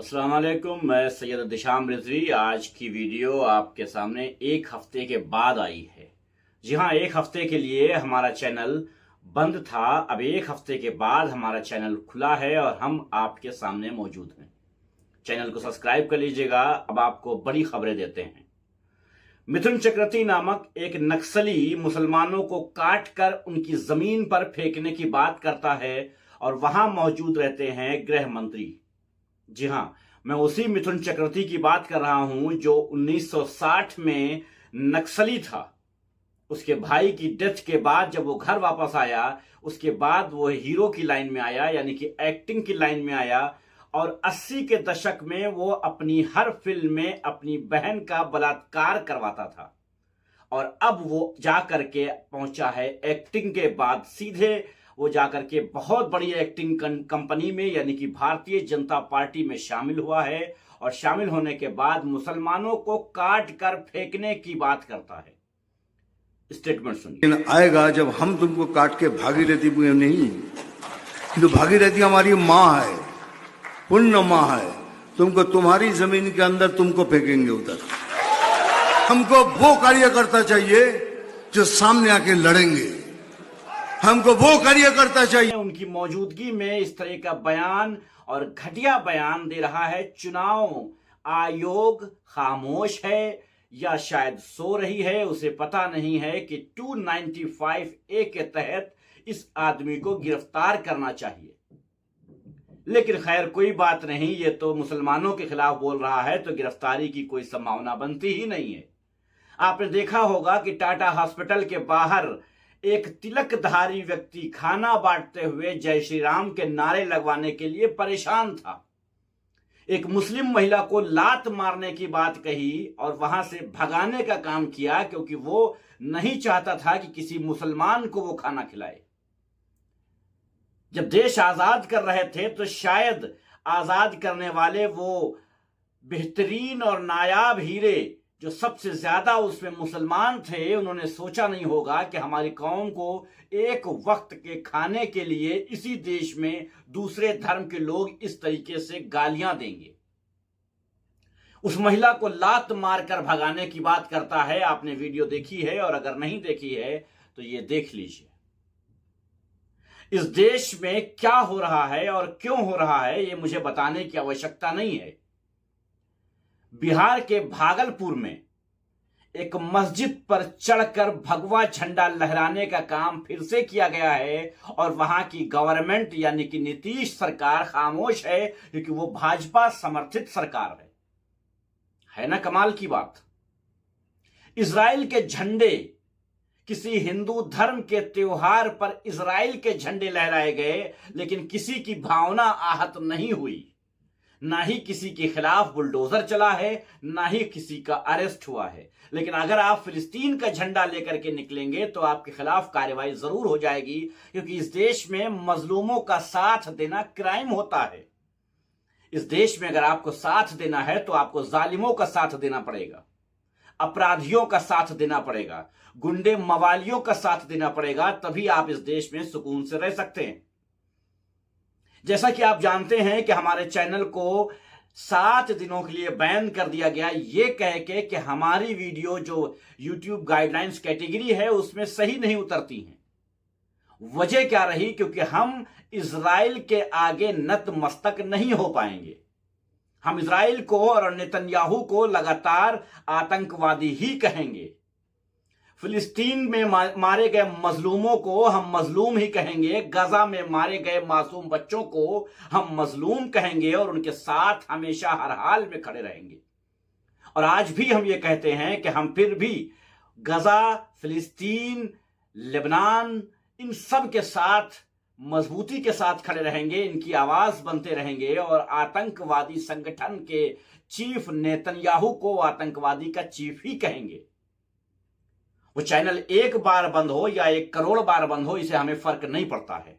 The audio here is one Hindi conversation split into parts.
अस्सलाम वालेकुम, मैं सैयद दिशाम रिजवी। आज की वीडियो आपके सामने एक हफ्ते के बाद आई है। जी हाँ, एक हफ्ते के लिए हमारा चैनल बंद था। अब एक हफ्ते के बाद हमारा चैनल खुला है और हम आपके सामने मौजूद हैं। चैनल को सब्सक्राइब कर लीजिएगा। अब आपको बड़ी खबरें देते हैं। मिथुन चक्रवर्ती नामक एक नक्सली मुसलमानों को काट कर उनकी जमीन पर फेंकने की बात करता है और वहां मौजूद रहते हैं गृह मंत्री। जी हां, मैं उसी मिथुन चक्रवर्ती की बात कर रहा हूं जो 1960 में नक्सली था। उसके भाई की डेथ के बाद जब वो घर वापस आया, उसके बाद वो हीरो की लाइन में आया, यानी कि एक्टिंग की लाइन में आया और 80 के दशक में वो अपनी हर फिल्म में अपनी बहन का बलात्कार करवाता था। और अब वो जाकर के पहुंचा है एक्टिंग के बाद सीधे वो जाकर के बहुत बड़ी एक्टिंग कंपनी में यानी कि भारतीय जनता पार्टी में शामिल हुआ है और शामिल होने के बाद मुसलमानों को काट कर फेंकने की बात करता है। स्टेटमेंट सुनिए। आएगा जब हम तुमको काट के भागीरथी नहीं, तो भागीरथी हमारी माँ है, पुण्य माँ है। तुमको तुम्हारी जमीन के अंदर तुमको फेंकेंगे उधर। हमको वो कार्यकर्ता चाहिए जो सामने आके लड़ेंगे। हमको वो कार्यकर्ता चाहिए। उनकी मौजूदगी में इस तरह का बयान और घटिया बयान दे रहा है। चुनाव आयोग खामोश है या शायद सो रही है, उसे पता नहीं है कि 295A के तहत इस आदमी को गिरफ्तार करना चाहिए। लेकिन खैर कोई बात नहीं, ये तो मुसलमानों के खिलाफ बोल रहा है तो गिरफ्तारी की कोई संभावना बनती ही नहीं है। आपने देखा होगा कि टाटा हॉस्पिटल के बाहर एक तिलकधारी व्यक्ति खाना बांटते हुए जय श्री राम के नारे लगवाने के लिए परेशान था। एक मुस्लिम महिला को लात मारने की बात कही और वहां से भगाने का काम किया क्योंकि वो नहीं चाहता था कि किसी मुसलमान को वो खाना खिलाए। जब देश आजाद कर रहे थे तो शायद आजाद करने वाले वो बेहतरीन और नायाब हीरे जो सबसे ज्यादा उसमें मुसलमान थे, उन्होंने सोचा नहीं होगा कि हमारी कौम को एक वक्त के खाने के लिए इसी देश में दूसरे धर्म के लोग इस तरीके से गालियां देंगे। उस महिला को लात मारकर भगाने की बात करता है। आपने वीडियो देखी है और अगर नहीं देखी है तो ये देख लीजिए। इस देश में क्या हो रहा है और क्यों हो रहा है ये मुझे बताने की आवश्यकता नहीं है। बिहार के भागलपुर में एक मस्जिद पर चढ़कर भगवा झंडा लहराने का काम फिर से किया गया है और वहां की गवर्नमेंट यानी कि नीतीश सरकार खामोश है क्योंकि वो भाजपा समर्थित सरकार है ना कमाल की बात। इजराइल के झंडे, किसी हिंदू धर्म के त्योहार पर इजराइल के झंडे लहराए गए लेकिन किसी की भावना आहत नहीं हुई, ना ही किसी के खिलाफ बुलडोजर चला है, ना ही किसी का अरेस्ट हुआ है। लेकिन अगर आप फिलिस्तीन का झंडा लेकर के निकलेंगे तो आपके खिलाफ कार्रवाई जरूर हो जाएगी क्योंकि इस देश में मजलूमों का साथ देना क्राइम होता है। इस देश में अगर आपको साथ देना है तो आपको जालिमों का साथ देना पड़ेगा, अपराधियों का साथ देना पड़ेगा, गुंडे मवालियों का साथ देना पड़ेगा, तभी आप इस देश में सुकून से रह सकते हैं। जैसा कि आप जानते हैं कि हमारे चैनल को 7 दिनों के लिए बैन कर दिया गया, ये कह के कि हमारी वीडियो जो YouTube गाइडलाइंस कैटेगरी है उसमें सही नहीं उतरती हैं। वजह क्या रही? क्योंकि हम इजराइल के आगे नतमस्तक नहीं हो पाएंगे। हम इजराइल को और नेतन्याहू को लगातार आतंकवादी ही कहेंगे। फिलिस्तीन में मारे गए मजलूमों को हम मजलूम ही कहेंगे। गजा में मारे गए मासूम बच्चों को हम मजलूम कहेंगे और उनके साथ हमेशा हर हाल में खड़े रहेंगे। और आज भी हम ये कहते हैं कि हम फिर भी गजा, फिलिस्तीन, लेबनान, इन सब के साथ मजबूती के साथ खड़े रहेंगे, इनकी आवाज बनते रहेंगे और आतंकवादी संगठन के चीफ नेतन्याहू को आतंकवादी का चीफ ही कहेंगे। वो चैनल एक बार बंद हो या 1 करोड़ बार बंद हो, इसे हमें फर्क नहीं पड़ता है।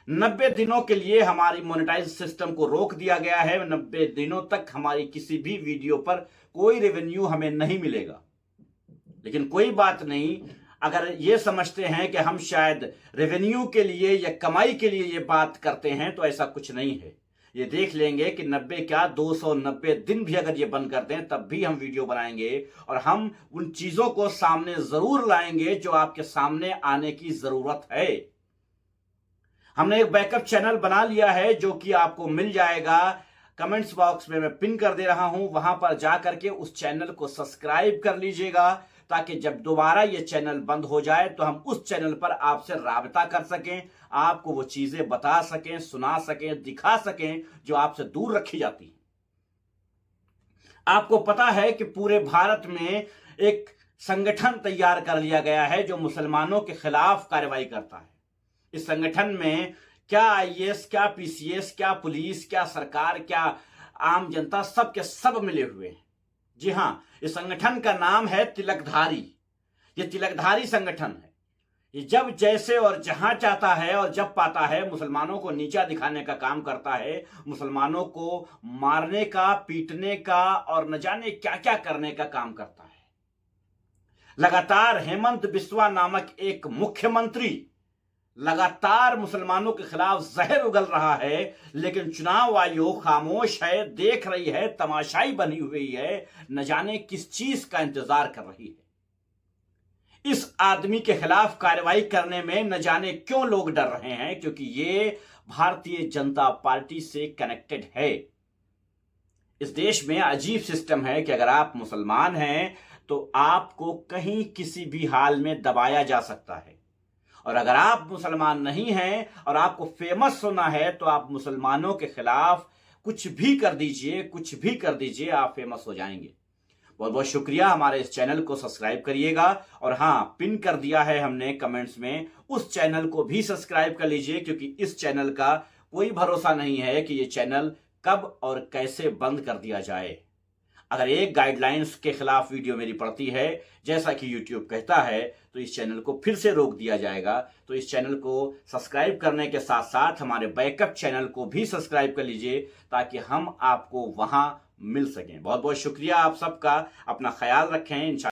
90 दिनों के लिए हमारी मोनेटाइज सिस्टम को रोक दिया गया है। 90 दिनों तक हमारी किसी भी वीडियो पर कोई रेवेन्यू हमें नहीं मिलेगा। लेकिन कोई बात नहीं, अगर ये समझते हैं कि हम शायद रेवेन्यू के लिए या कमाई के लिए ये बात करते हैं तो ऐसा कुछ नहीं है। ये देख लेंगे कि 90 क्या 290 दिन भी अगर ये बंद कर दें तब भी हम वीडियो बनाएंगे और हम उन चीजों को सामने जरूर लाएंगे जो आपके सामने आने की जरूरत है। हमने एक बैकअप चैनल बना लिया है जो कि आपको मिल जाएगा, कमेंट्स बॉक्स में मैं पिन कर दे रहा हूं, वहां पर जाकर के उस चैनल को सब्सक्राइब कर लीजिएगा ताकि जब दोबारा ये चैनल बंद हो जाए तो हम उस चैनल पर आपसे राबता कर सकें, आपको वो चीजें बता सकें, सुना सकें, दिखा सकें जो आपसे दूर रखी जाती हैं। आपको पता है कि पूरे भारत में एक संगठन तैयार कर लिया गया है जो मुसलमानों के खिलाफ कार्रवाई करता है। इस संगठन में क्या आईएएस, क्या पीसीएस, क्या पुलिस, क्या सरकार, क्या आम जनता, सब के सब मिले हुए हैं। जी हां, इस संगठन का नाम है तिलकधारी। ये तिलकधारी संगठन है। ये जब जैसे और जहां चाहता है और जब पाता है मुसलमानों को नीचा दिखाने का काम करता है, मुसलमानों को मारने का, पीटने का और न जाने क्या क्या करने का काम करता है। लगातार हेमंत बिस्वा नामक एक मुख्यमंत्री लगातार मुसलमानों के खिलाफ जहर उगल रहा है, लेकिन चुनाव आयोग खामोश है, देख रही है, तमाशाई बनी हुई है, न जाने किस चीज का इंतजार कर रही है। इस आदमी के खिलाफ कार्रवाई करने में न जाने क्यों लोग डर रहे हैं, क्योंकि ये भारतीय जनता पार्टी से कनेक्टेड है। इस देश में अजीब सिस्टम है कि अगर आप मुसलमान हैं तो आपको कहीं किसी भी हाल में दबाया जा सकता है, और अगर आप मुसलमान नहीं हैं और आपको फेमस होना है तो आप मुसलमानों के खिलाफ कुछ भी कर दीजिए, कुछ भी कर दीजिए, आप फेमस हो जाएंगे। बहुत बहुत शुक्रिया। हमारे इस चैनल को सब्सक्राइब करिएगा और हां, पिन कर दिया है हमने कमेंट्स में, उस चैनल को भी सब्सक्राइब कर लीजिए, क्योंकि इस चैनल का कोई भरोसा नहीं है कि ये चैनल कब और कैसे बंद कर दिया जाए। अगर एक गाइडलाइंस के खिलाफ वीडियो मेरी पड़ती है, जैसा कि YouTube कहता है, तो इस चैनल को फिर से रोक दिया जाएगा। तो इस चैनल को सब्सक्राइब करने के साथ साथ हमारे बैकअप चैनल को भी सब्सक्राइब कर लीजिए ताकि हम आपको वहां मिल सकें। बहुत बहुत शुक्रिया आप सबका। अपना ख्याल रखें।